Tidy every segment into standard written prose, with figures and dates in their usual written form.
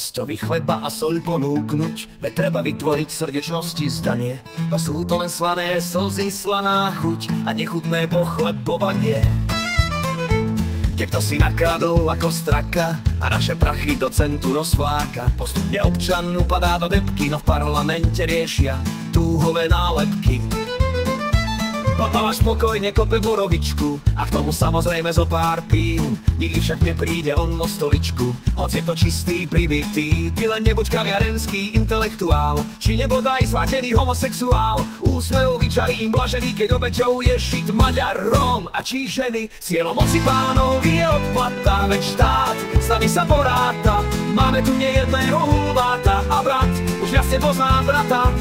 Hostovi chleba a soľ ponúknuť, veď treba vytvoriť srdečnosti zdanie. A sú to len slané slzy, slaná chuť a nechutné pochlebovanie. Kto si nakradol ako straka a naše prachy do centu rozfláka, postupne občan upadá do debky, no v parlamente riešia túhové nálepky. Potom až spokojne kope borovičku a k tomu samozrejme zo pár pív. Nikdy však nepríde on o stoličku, hoď je to čistý, pribitý. Ty len nebuď kaviarenský intelektuál, či nebodaj zlatený homosexuál. Úsmev vyčarím blažený, keď obeťou je šit Maďar, Róm a Číženy. Cieľom moci pánov je odplata, veď štát s nami sa poráta. Máme tu nejedného hulváta a brat už jasne pozná brata.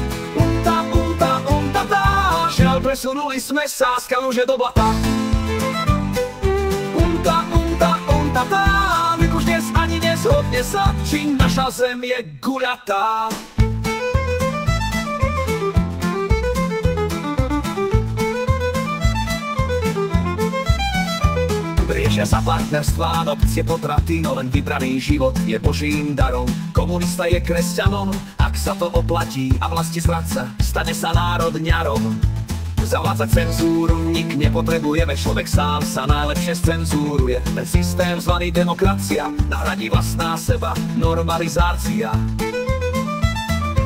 Žiaľ, presunuli sme sa z kaluže do blata. Veď už dnes ani nezhodne sa, či naša zem je guľatá. Riešia sa partnerstvá, adopcie, potraty, no len vybraný život je Božím darom. Komunista je kresťanom, ak sa to oplatí, a vlasti zradca stane sa národňarom. Zavládzať cenzúru nik nepotrebuje, veď človek sám sa najlepšie scenzúruje. Ten systém zvaný demokracia nahradí vlastná seba normalizácia.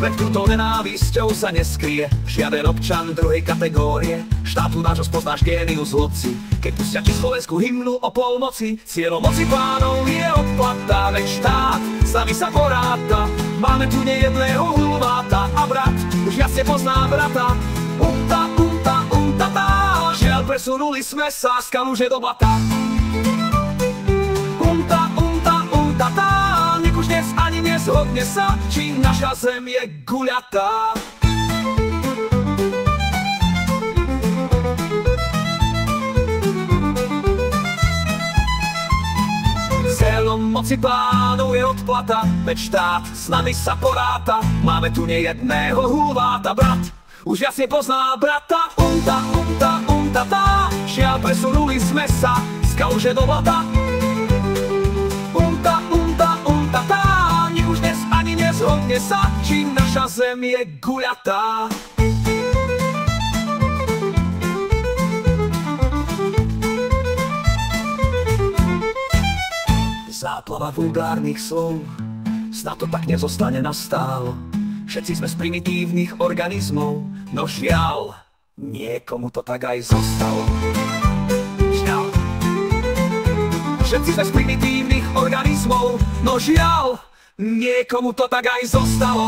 Veď túto nenávisťou sa neskrie žiaden občan druhej kategórie. Štátu nášho spoznáš génius loci, keď pustia ti slovenskú hymnu o polnoci. Cieľom moci pánov je odplata, veď štát s nami sa poráta. Máme tu nejedného hulváta a brat už jasne pozná brata. Žiaľ, presunuli sme sa z kaluže do blata. Nik už dnes ani nezhodne sa, či naša zem je guľatá. Cieľom moci pánov je odplata, veď štát s nami sa poráta. Máme tu nejedného hulváta, brat už jasne pozná brata. Žiaľ, presunuli sme sa z kaluže do blata. Nik už dnes ani nezhodne sa, či naša zem je guľatá. Záplava vulgárnych slov snad to tak nezostane nastálo. Všetci sme z primitívnych organizmov, no žiaľ, niekomu to tak aj zostalo. Žiaľ. Všetci sme z primitívnych organizmov, no žiaľ, niekomu to tak aj zostalo.